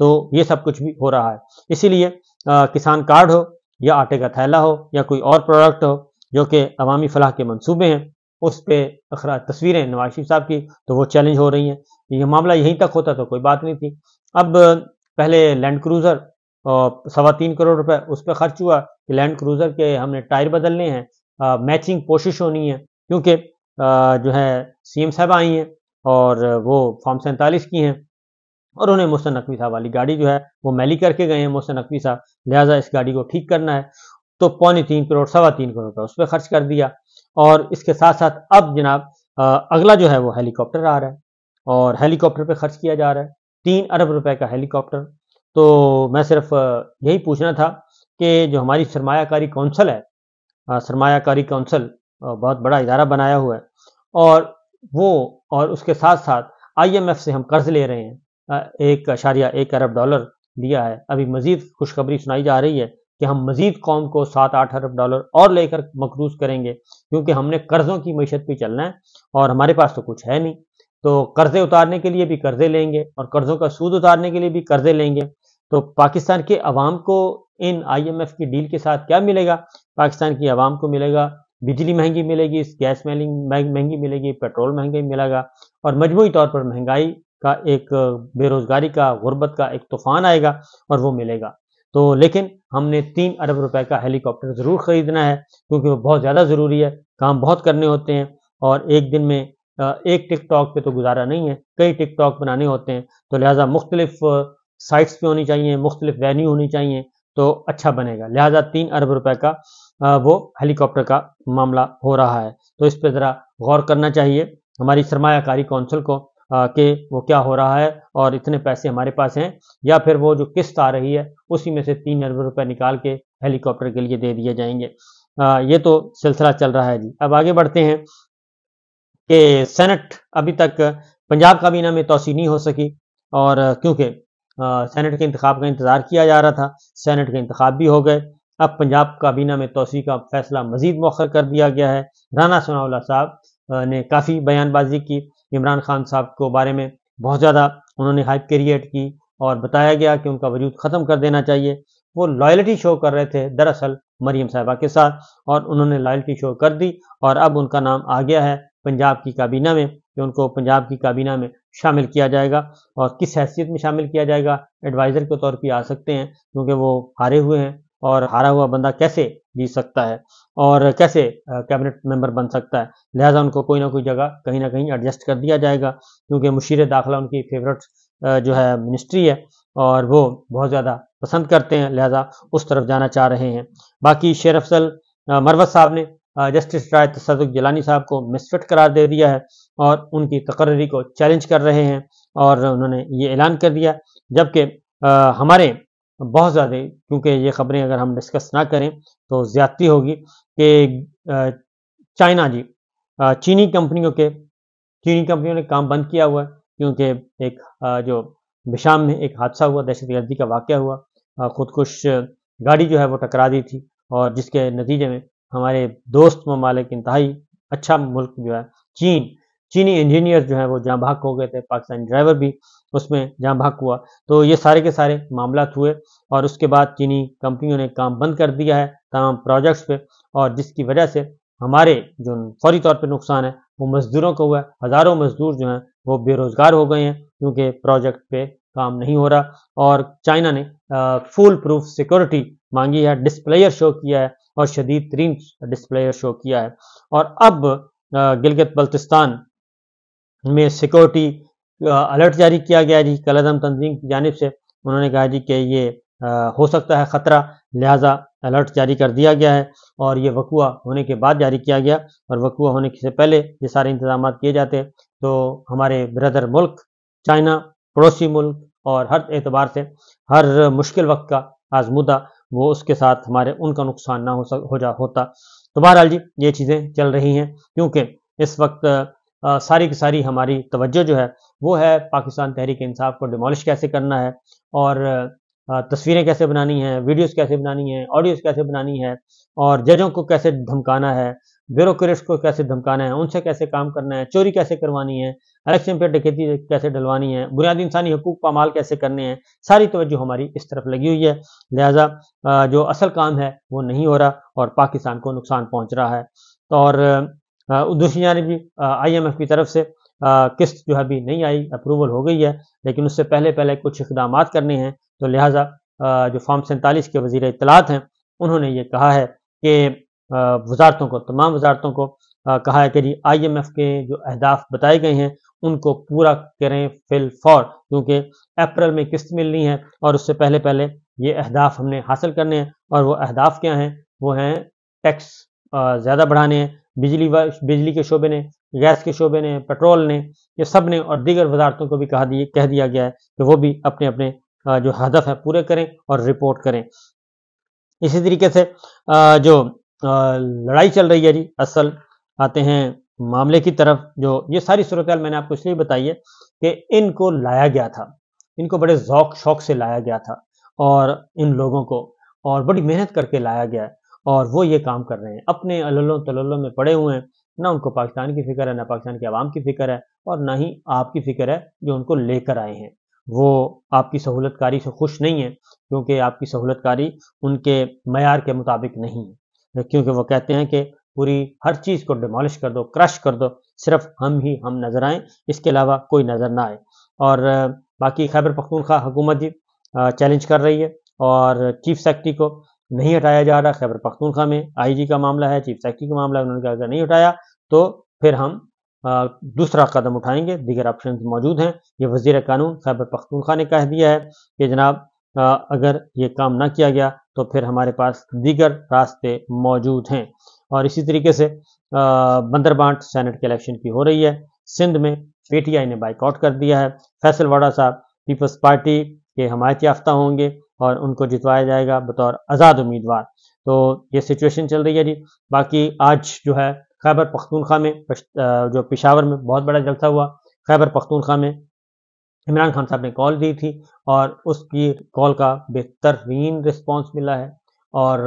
تو یہ سب کچھ بھی ہو رہا ہے. اسی لیے کسان کارڈ ہو یا آٹے کا تھیلا ہو یا کوئی اور پروڈکٹ ہو جو کہ عوامی فلاح کے منصوبے ہیں، اس پہ تصویریں نواز شریف صاحب کی تو وہ چیلنج ہو رہی ہیں. یہ معاملہ یہیں تک ہوتا تو کوئی بات نہیں تھی. اب پہلے لینڈ کروزر 3.25 کروڑ روپے اس پہ خرچ ہوا کہ لینڈ کروزر کے ہم نے ٹائر بدلنے ہیں، میچنگ کوشش ہونی ہے، کیونکہ جو ہے سی ایم صاحب آئی ہیں اور وہ فارم 47 کی ہیں اور انہیں محسن نقوی صاحب والی گاڑی جو ہے وہ میلی کر کے گئے ہیں محسن نقوی صاحب، لہٰذا اس گاڑی کو ٹھیک کرنا ہے. تو 3.25 کروڑ 3.25 کروڑ روپے اس پہ خرچ کر دیا. اور اس کے ساتھ ساتھ اب جناب اگلا جو ہے وہ ہیلی کاپٹر آ رہا ہے اور ہیلی کاپٹر پہ خرچ کیا جا رہا ہے 3 ارب روپے کا ہیلی کاپٹر. تو میں صرف یہی پوچھنا تھا کہ جو ہماری سرمایہ کاری کونسل ہے، سرمایہ کاری کونسل بہت بڑا ادارہ بنایا ہوا ہے اور اس کے ساتھ ساتھ آئی ایم ایف سے ہم قرض لے رہے ہیں، 1.1 ارب ڈالر لیا ہے. ابھی مزید خوشخبری سنائی جا رہی ہے کہ ہم مزید قوم کو 7-8 ارب ڈالر اور لے کر مقروض کریں گے، کیونکہ ہم نے قرضوں کی معیشت پہ چلنا ہے اور ہمارے پاس تو کچھ ہے نہیں. تو قرضے اتارنے کے لیے بھی قرضے لیں گے اور قرضوں کا سود اتارنے کے لیے بھی قرضے لیں گے. تو پاکستان کے عوام کو ان آئی ایم ایف کی ڈیل کے ساتھ کیا ملے گا؟ پاکستان کی عوام کو ملے گا بجلی مہنگی ملے گی، گیس مہنگی ملے گی، پیٹرول مہنگی ملے گا اور مجموعی طور پر مہنگائی کا ایک، بے روزگاری کا، غربت کا ایک طوفان آئے گا اور وہ ملے گا. تو لیکن ہم نے 3 ارب روپے کا ہیلی کاپٹر ضرور خریدنا ہے کیونکہ وہ بہت زیادہ ضروری ہے. کام بہت کرنے ہوتے ہیں اور ایک دن میں ایک ٹک ٹاک پہ تو گزارا نہیں ہے، کئی ٹک ٹاک بنانے ہوتے ہیں. تو لہٰذا مختلف سائٹس پہ ہونی چاہیے، مختلف وینیو ہونی چاہیے تو اچھا بنے گا. لہٰذا 3 ارب روپے کا وہ ہیلی کاپٹر کا معاملہ ہو رہا ہے. تو اس پہ ذرا غور کرنا چاہیے ہماری سرمایہ کاری کونسل کو کہ وہ کیا ہو رہا ہے اور اتنے پیسے ہمارے پاس ہیں یا پھر وہ جو قسط آ رہی ہے اسی میں سے 3 ارب روپے نکال کے ہیلی کاپٹر کے لیے دے دیے جائیں گے. یہ تو سلسلہ چل رہا ہے جی. اب آگے بڑھتے ہیں کہ سینٹ ابھی تک پنجاب کابینہ میں توسیع نہیں ہو سکی اور کیونکہ سینٹ کے انتخاب کا انتظار کیا جا رہا تھا، سینٹ کے انتخاب بھی ہو گئے. اب پنجاب کابینہ میں توسیع کا فیصلہ مزید مؤخر کر دیا گیا ہے. رانا ثناء اللہ صاحب نے کافی بیان بازی کی، عمران خان صاحب کو بارے میں بہت زیادہ انہوں نے ہائپ کریٹ کی اور بتایا گیا کہ ان کا وجود ختم کر دینا چاہیے. وہ لائلٹی شو کر رہے تھے دراصل مریم صاحبہ کے ساتھ اور انہوں نے لائلٹی شو کر دی اور اب ان کا نام آ گیا ہے پنجاب کی کابینہ میں کہ ان کو پنجاب کی کابینہ میں شامل کیا جائے گا. اور کس حیثیت میں شامل کیا جائے گا؟ ایڈوائزر کے طور پہ آ سکتے ہیں کیونکہ وہ ہارے ہوئے ہیں اور ہارا ہوا بندہ کیسے جیت سکتا ہے اور کیسے کیبنٹ ممبر بن سکتا ہے. لہٰذا ان کو کوئی نہ کوئی جگہ کہیں نہ کہیں ایڈجسٹ کر دیا جائے گا کیونکہ مشیر داخلہ ان کی فیورٹ جو ہے منسٹری ہے اور وہ بہت زیادہ پسند کرتے ہیں، لہٰذا اس طرف جانا چاہ رہے ہیں. باقی شیر افضل مروت صاحب نے جسٹس رائے تصدق جیلانی صاحب کو مسفٹ قرار دے دیا ہے اور ان کی تقرری کو چیلنج کر رہے ہیں اور انہوں نے یہ اعلان کر دیا. جبکہ ہمارے بہت زیادہ، کیونکہ یہ خبریں اگر ہم ڈسکس نہ کریں تو زیادتی ہوگی کہ چائنا جی چینی کمپنیوں نے کام بند کیا ہوا ہے کیونکہ ایک جو بشام میں ایک حادثہ ہوا، دہشت گردی کا واقعہ ہوا، خودکش گاڑی جو ہے وہ ٹکرا دی تھی اور جس کے نتیجے میں ہمارے دوست ممالک، انتہائی اچھا ملک جو ہے چینی انجینئر جو ہے وہ جاں بحق ہو گئے تھے، پاکستانی ڈرائیور بھی اس میں جاں بحق ہوا. تو یہ سارے کے سارے معاملات ہوئے اور اس کے بعد چینی کمپنیوں نے کام بند کر دیا ہے تمام پروجیکٹس پہ اور جس کی وجہ سے ہمارے جو فوری طور پہ نقصان ہے وہ مزدوروں کو ہوا ہے. ہزاروں مزدور جو ہیں وہ بے روزگار ہو گئے ہیں کیونکہ پروجیکٹ پہ کام نہیں ہو رہا اور چائنا نے فول پروف سیکورٹی مانگی ہے، ڈسپلیئر شو کیا ہے اور شدید ترین ڈسپلیئر شو کیا ہے. اور اب گلگت بلتستان میں سیکورٹی الرٹ جاری کیا گیا جی کالعدم تنظیم کی جانب سے. انہوں نے کہا جی کہ یہ ہو سکتا ہے خطرہ، لہٰذا الرٹ جاری کر دیا گیا ہے اور یہ وقوع ہونے کے بعد جاری کیا گیا اور وقوع ہونے سے پہلے یہ سارے انتظامات کیے جاتے تو ہمارے بردر ملک چائنا، پڑوسی ملک اور ہر اعتبار سے ہر مشکل وقت کا آزمودہ وہ اس کے ساتھ ان کا نقصان نہ ہوتا. تو بہرحال جی یہ چیزیں چل رہی ہیں کیونکہ اس وقت ساری کی ساری ہماری توجہ جو ہے وہ ہے پاکستان تحریک انصاف کو ڈیمولش کیسے کرنا ہے اور تصویریں کیسے بنانی ہیں، ویڈیوز کیسے بنانی ہیں، آڈیوز کیسے بنانی ہے اور ججوں کو کیسے دھمکانا ہے، بیوروکریٹس کو کیسے دھمکانا ہے، ان سے کیسے کام کرنا ہے، چوری کیسے کروانی ہے، الیکشن پہ ڈکیتی کیسے ڈلوانی ہے، بنیادی انسانی حقوق پامال کیسے کرنے ہیں، ساری توجہ ہماری اس طرف لگی ہوئی ہے، لہٰذا جو اصل کام ہے وہ نہیں ہو رہا اور پاکستان کو نقصان پہنچ رہا ہے۔ اور دوسری جانب بھی IMF کی طرف سے قسط جو ہے ابھی نہیں آئی، اپروول ہو گئی ہے، لیکن اس سے پہلے کچھ اقدامات کرنے ہیں، تو لہٰذا جو فارم 47 کے وزیر اطلاعات ہیں انہوں نے یہ کہا ہے کہ تمام وزارتوں کو کہا ہے کہ جی IMF کے جو اہداف بتائے گئے ہیں ان کو پورا کریں فی الفور، کیونکہ اپریل میں قسط ملنی ہے اور اس سے پہلے یہ اہداف ہم نے حاصل کرنے ہیں، اور وہ اہداف کیا ہیں؟ وہ ہیں ٹیکس زیادہ بڑھانے ہیں، بجلی کے شعبے نے، گیس کے شعبے نے، پیٹرول نے، یہ سب نے، اور دیگر وزارتوں کو بھی کہہ دیا گیا ہے کہ وہ بھی اپنے اپنے جو ہدف ہے پورے کریں اور رپورٹ کریں۔ اسی طریقے سے جو لڑائی چل رہی ہے جی، اصل آتے ہیں معاملے کی طرف، جو یہ ساری صورتحال میں نے آپ کو اس لیے بتائی ہے کہ ان کو لایا گیا تھا، ان کو بڑے ذوق شوق سے لایا گیا تھا، اور ان لوگوں کو اور بڑی محنت کر کے لایا گیا ہے، اور وہ یہ کام کر رہے ہیں، اپنے عللوں تللوں میں پڑے ہوئے ہیں، نہ ان کو پاکستان کی فکر ہے، نہ پاکستان کے عوام کی فکر ہے، اور نہ ہی آپ کی فکر ہے جو ان کو لے کر آئے ہیں۔ وہ آپ کی سہولت کاری سے خوش نہیں ہیں، کیونکہ آپ کی سہولت کاری ان کے معیار کے مطابق نہیں ہے، کیونکہ وہ کہتے ہیں کہ پوری ہر چیز کو ڈیمالش کر دو، کرش کر دو، صرف ہم نظر آئیں، اس کے علاوہ کوئی نظر نہ آئے۔ اور باقی خیبر پختونخوا حکومت جی چیلنج کر رہی ہے، اور چیف سیکرٹری کو نہیں ہٹایا جا رہا۔ خیبر پختونخوا میں IG کا معاملہ ہے، چیف سیکرٹری کا معاملہ ہے، انہوں نے کہا اگر نہیں ہٹایا تو پھر ہم دوسرا قدم اٹھائیں گے، دیگر آپشنز موجود ہیں۔ یہ وزیر قانون خیبر پختونخوا نے کہہ دیا ہے کہ جناب اگر یہ کام نہ کیا گیا تو پھر ہمارے پاس دیگر راستے موجود ہیں۔ اور اسی طریقے سے بندربانٹ سینٹ کے الیکشن کی ہو رہی ہے، سندھ میں PTI نے بائیک آؤٹ کر دیا ہے، فیصل واڑا صاحب پیپلز پارٹی کے حمایت یافتہ ہوں گے اور ان کو جتوایا جائے گا بطور آزاد امیدوار۔ تو یہ سچویشن چل رہی ہے جی۔ باقی آج جو ہے خیبر پختونخوا میں جو پشاور میں بہت بڑا جلسہ ہوا، خیبر پختونخوا میں عمران خان صاحب نے کال دی تھی، اور اس کی کال کا بہترین رسپانس ملا ہے، اور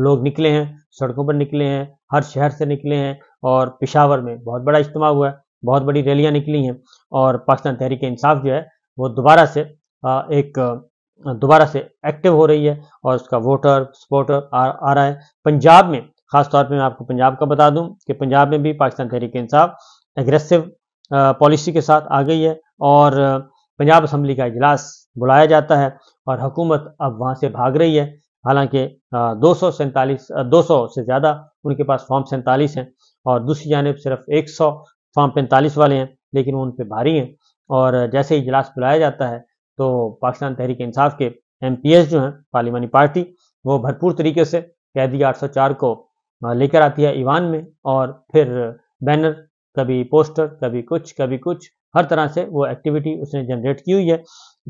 لوگ نکلے ہیں، سڑکوں پر نکلے ہیں، ہر شہر سے نکلے ہیں، اور پشاور میں بہت بڑا اجتماع ہوا ہے، بہت بڑی ریلیاں نکلی ہیں، اور پاکستان تحریک انصاف جو ہے وہ دوبارہ سے ایکٹیو ہو رہی ہے، اور اس کا ووٹر سپورٹر آ رہا ہے۔ پنجاب میں خاص طور پہ میں آپ کو پنجاب کا بتا دوں کہ پنجاب میں بھی پاکستان تحریک انصاف ایگریسو پالیسی کے ساتھ آ گئی ہے، اور پنجاب اسمبلی کا اجلاس بلایا جاتا ہے، اور حکومت اب وہاں سے بھاگ رہی ہے، حالانکہ 200 سے زیادہ ان کے پاس فارم 47 ہیں، اور دوسری جانب صرف 100 فارم 45 والے ہیں، لیکن وہ ان پہ بھاری ہیں۔ اور جیسے اجلاس بلایا جاتا ہے تو پاکستان تحریک انصاف کے MPs جو ہیں، پارلیمانی پارٹی، وہ بھرپور طریقے سے قیدی 804 کو لے کر آتی ہے ایوان میں، اور پھر بینر، کبھی پوسٹر، کبھی کچھ ہر طرح سے وہ ایکٹیویٹی اس نے جنریٹ کی ہوئی ہے،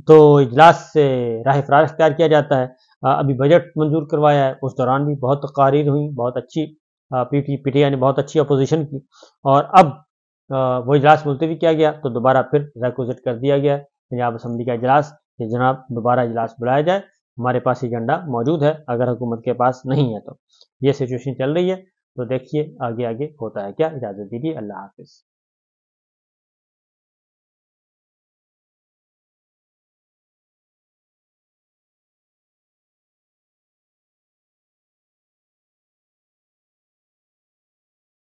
تو اجلاس سے راہ فرار اختیار کیا جاتا ہے۔ ابھی بجٹ منظور کروایا ہے، اس دوران بھی بہت تقاریر ہوئی، بہت اچھی PTI نے بہت اچھی اپوزیشن کی، اور اب وہ اجلاس ملتوی کیا گیا تو دوبارہ پھر ریکوزٹ کر دیا گیا پنجاب اسمبلی کا اجلاس کہ جناب دوبارہ اجلاس بلایا جائے، ہمارے پاس ایجنڈا موجود ہے، اگر حکومت کے پاس نہیں ہے تو۔ یہ سچویشن چل رہی ہے، تو دیکھیے آگے ہوتا ہے کیا۔ اجازت دیجیے، اللہ حافظ۔